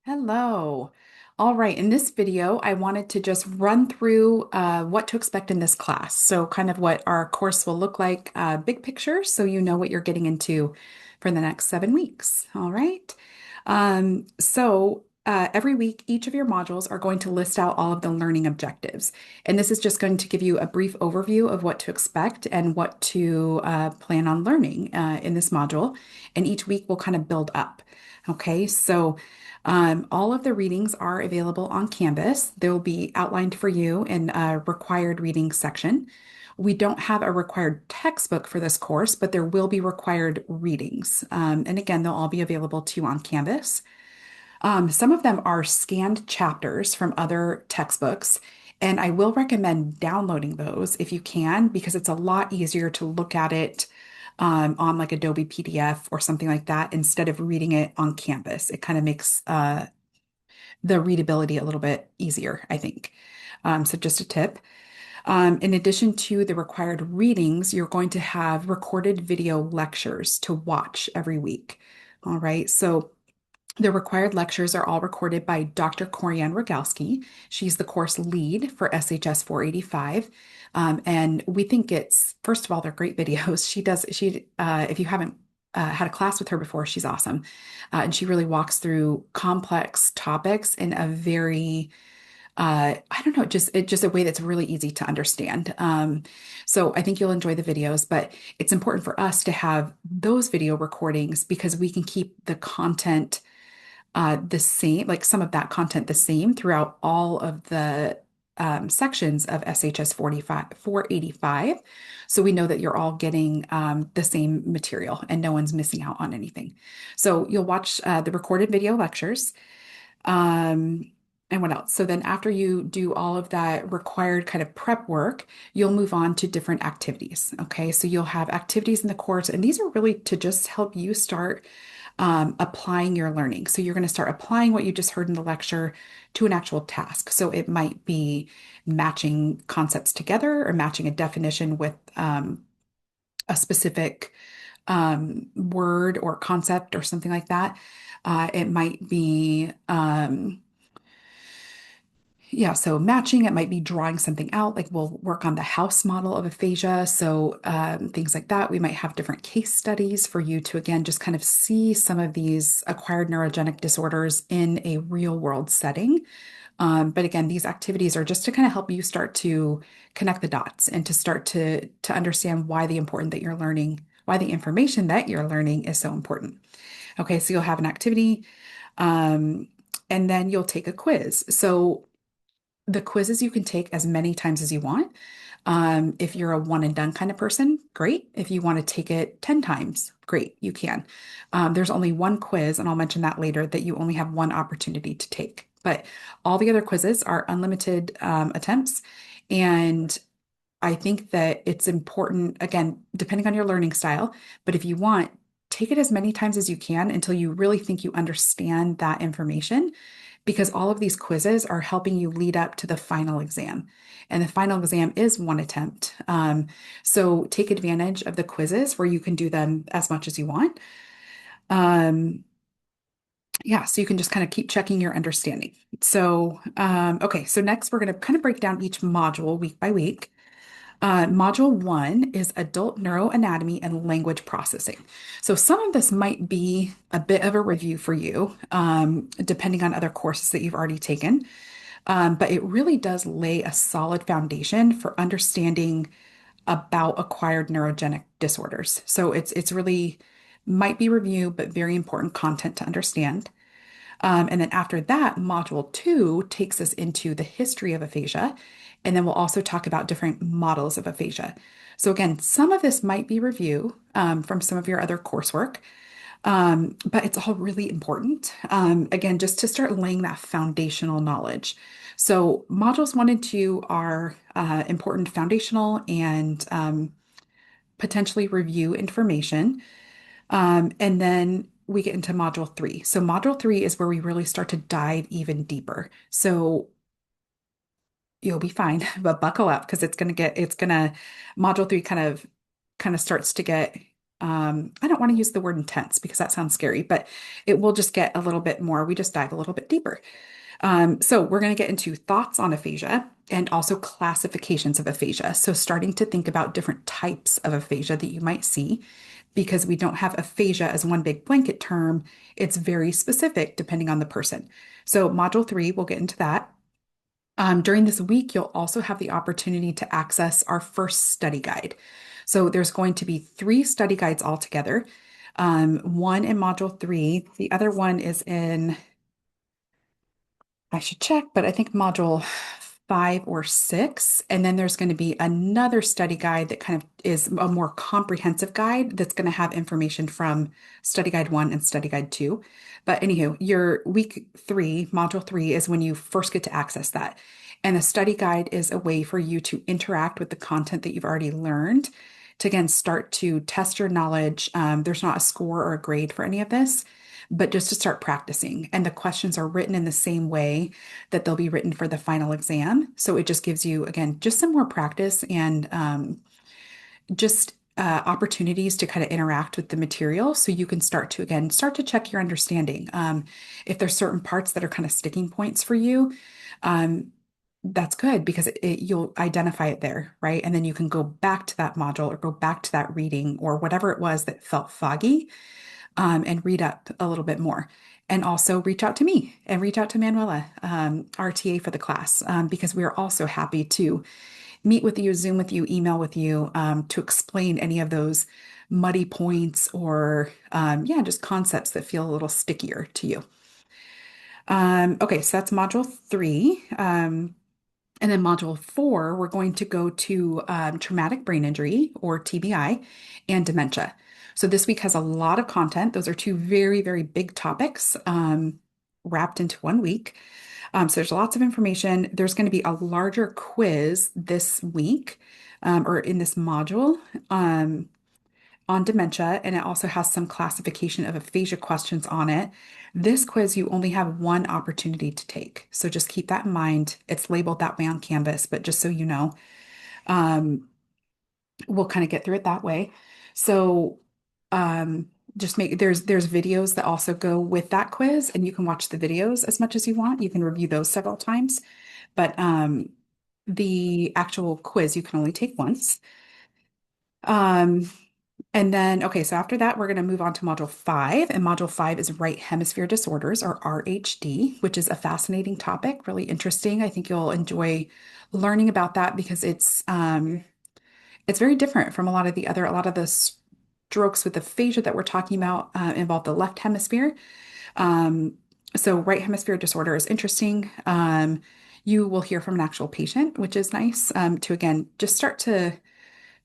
Hello. All right, in this video, I wanted to just run through what to expect in this class. So, kind of what our course will look like, big picture, so you know what you're getting into for the next 7 weeks. All right. Every week, each of your modules are going to list out all of the learning objectives. And this is just going to give you a brief overview of what to expect and what to plan on learning in this module. And each week will kind of build up. Okay, so. All of the readings are available on Canvas. They'll be outlined for you in a required reading section. We don't have a required textbook for this course, but there will be required readings. And again, they'll all be available to you on Canvas. Some of them are scanned chapters from other textbooks, and I will recommend downloading those if you can, because it's a lot easier to look at it on like Adobe PDF or something like that instead of reading it on Canvas. It kind of makes the readability a little bit easier, I think. So just a tip. In addition to the required readings, you're going to have recorded video lectures to watch every week. All right. So the required lectures are all recorded by Dr. Corianne Rogalski. She's the course lead for SHS 485. And we think first of all, they're great videos. If you haven't had a class with her before, she's awesome. And she really walks through complex topics in a very, I don't know, just a way that's really easy to understand. So I think you'll enjoy the videos, but it's important for us to have those video recordings because we can keep the content the same, like some of that content the same throughout all of the sections of SHS 485. So we know that you're all getting the same material and no one's missing out on anything. So you'll watch the recorded video lectures. Um, and what else? So then after you do all of that required kind of prep work, you'll move on to different activities. Okay. So you'll have activities in the course, and these are really to just help you start applying your learning. So you're going to start applying what you just heard in the lecture to an actual task. So it might be matching concepts together or matching a definition with a specific word or concept or something like that. It might be yeah, so matching, it might be drawing something out, like we'll work on the house model of aphasia. So things like that. We might have different case studies for you to, again, just kind of see some of these acquired neurogenic disorders in a real world setting. But again, these activities are just to kind of help you start to connect the dots and to start to understand why the information that you're learning is so important. Okay, so you'll have an activity, um, and then you'll take a quiz. So the quizzes you can take as many times as you want. If you're a one and done kind of person, great. If you want to take it 10 times, great, you can. There's only one quiz, and I'll mention that later, that you only have one opportunity to take. But all the other quizzes are unlimited attempts. And I think that it's important, again, depending on your learning style, but if you want, take it as many times as you can until you really think you understand that information, because all of these quizzes are helping you lead up to the final exam. And the final exam is one attempt. So take advantage of the quizzes where you can do them as much as you want. Um, yeah, so you can just kind of keep checking your understanding. So, okay, so next we're going to kind of break down each module week by week. Module one is adult neuroanatomy and language processing. So some of this might be a bit of a review for you, depending on other courses that you've already taken. But it really does lay a solid foundation for understanding about acquired neurogenic disorders. So it's really might be review, but very important content to understand. And then after that, module two takes us into the history of aphasia. And then we'll also talk about different models of aphasia. So again, some of this might be review from some of your other coursework, but it's all really important. Again, just to start laying that foundational knowledge. So modules one and two are important foundational and potentially review information. And then we get into module three. So module three is where we really start to dive even deeper. So you'll be fine, but buckle up because module three kind of starts to get I don't want to use the word intense because that sounds scary, but it will just get a little bit more. We just dive a little bit deeper. So we're going to get into thoughts on aphasia and also classifications of aphasia. So starting to think about different types of aphasia that you might see, because we don't have aphasia as one big blanket term. It's very specific depending on the person. So module 3, we'll get into that. During this week, you'll also have the opportunity to access our first study guide. So there's going to be 3 study guides altogether. One in module 3, the other one is in, I should check, but I think module 5 or 6. And then there's going to be another study guide that kind of is a more comprehensive guide that's going to have information from study guide 1 and study guide 2. But anywho, your week 3, module 3 is when you first get to access that. And the study guide is a way for you to interact with the content that you've already learned to again start to test your knowledge. There's not a score or a grade for any of this, but just to start practicing. And the questions are written in the same way that they'll be written for the final exam. So it just gives you, again, just some more practice and just opportunities to kind of interact with the material so you can start to, again, start to check your understanding. If there's certain parts that are kind of sticking points for you, um, that's good because you'll identify it there, right? And then you can go back to that module or go back to that reading or whatever it was that felt foggy, and read up a little bit more. And also reach out to me and reach out to Manuela, our TA for the class, because we are also happy to meet with you, Zoom with you, email with you, to explain any of those muddy points or, yeah, just concepts that feel a little stickier to you. Okay, so that's module 3. And then module 4, we're going to go to traumatic brain injury or TBI and dementia. So this week has a lot of content. Those are 2 very, very big topics wrapped into 1 week. So there's lots of information. There's going to be a larger quiz this week or in this module on dementia, and it also has some classification of aphasia questions on it. This quiz, you only have 1 opportunity to take. So just keep that in mind. It's labeled that way on Canvas, but just so you know, um, we'll kind of get through it that way. So just make there's videos that also go with that quiz, and you can watch the videos as much as you want. You can review those several times, but the actual quiz you can only take once. Um, And then, okay, so after that, we're going to move on to module 5. And module 5 is right hemisphere disorders or RHD, which is a fascinating topic, really interesting. I think you'll enjoy learning about that because it's very different from a lot of the strokes with aphasia that we're talking about involve the left hemisphere. Um, so right hemisphere disorder is interesting. You will hear from an actual patient, which is nice, to again, just start to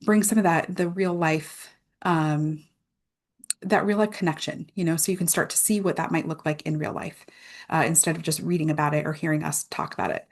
bring some of the um, that real life connection, so you can start to see what that might look like in real life, instead of just reading about it or hearing us talk about it.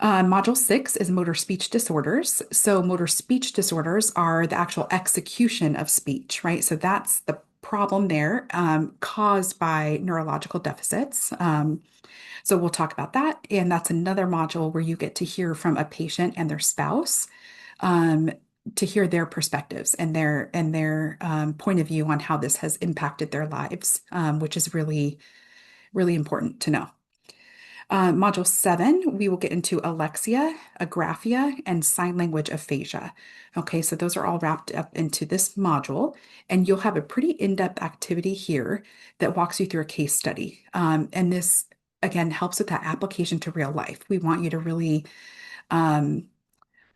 Module 6 is motor speech disorders. So motor speech disorders are the actual execution of speech, right? So that's the problem there, caused by neurological deficits. So we'll talk about that. And that's another module where you get to hear from a patient and their spouse, um, to hear their perspectives and their point of view on how this has impacted their lives, which is really, really important to know. Module 7, we will get into alexia, agraphia, and sign language aphasia. Okay, so those are all wrapped up into this module, and you'll have a pretty in-depth activity here that walks you through a case study. And this, again, helps with that application to real life. We want you to really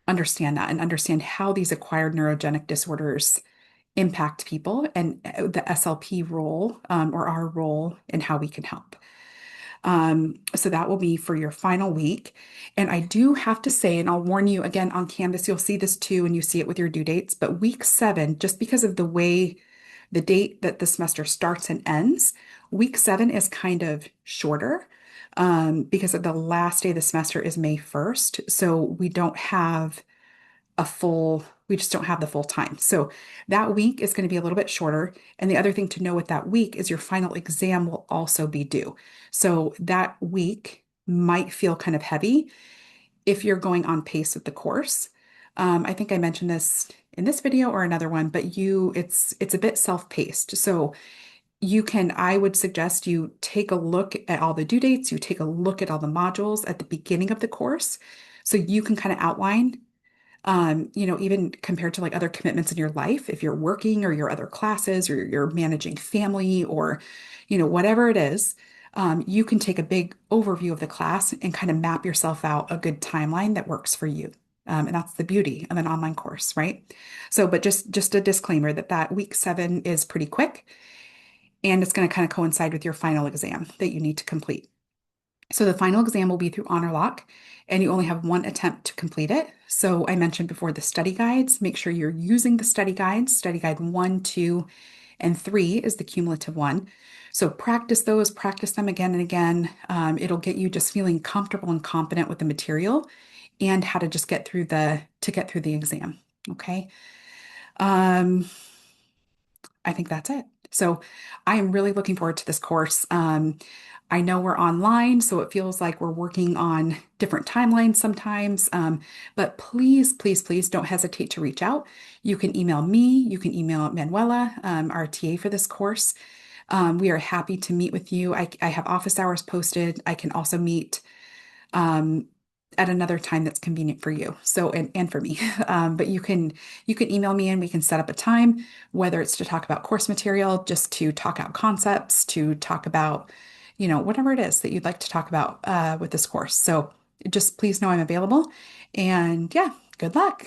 understand that and understand how these acquired neurogenic disorders impact people and the SLP role, or our role in how we can help. So that will be for your final week. And I do have to say, and I'll warn you again on Canvas, you'll see this too, and you see it with your due dates, but week 7, just because of the way the date that the semester starts and ends, week 7 is kind of shorter, because the last day of the semester is May 1st. So we just don't have the full time. So that week is going to be a little bit shorter. And the other thing to know with that week is your final exam will also be due. So that week might feel kind of heavy if you're going on pace with the course. I think I mentioned this in this video or another one, but it's a bit self-paced. So I would suggest you take a look at all the due dates, you take a look at all the modules at the beginning of the course, so you can kind of outline, even compared to like other commitments in your life, if you're working or your other classes or you're managing family or, whatever it is, you can take a big overview of the class and kind of map yourself out a good timeline that works for you. And that's the beauty of an online course, right? So, but just a disclaimer that week 7 is pretty quick and it's going to kind of coincide with your final exam that you need to complete. So the final exam will be through Honor Lock, and you only have one attempt to complete it. So I mentioned before the study guides. Make sure you're using the study guides. Study guide 1, 2, and 3 is the cumulative one. So practice those, practice them again and again. It'll get you just feeling comfortable and confident with the material and how to just get through the exam. Okay. Um, I think that's it. So I am really looking forward to this course. I know we're online, so it feels like we're working on different timelines sometimes. But please, please, please don't hesitate to reach out. You can email me, you can email Manuela, our TA for this course. We are happy to meet with you. I have office hours posted. I can also meet um, at another time that's convenient for you. So, and for me. But you can email me and we can set up a time, whether it's to talk about course material, just to talk out concepts, to talk about, whatever it is that you'd like to talk about with this course. So just please know I'm available. And yeah, good luck.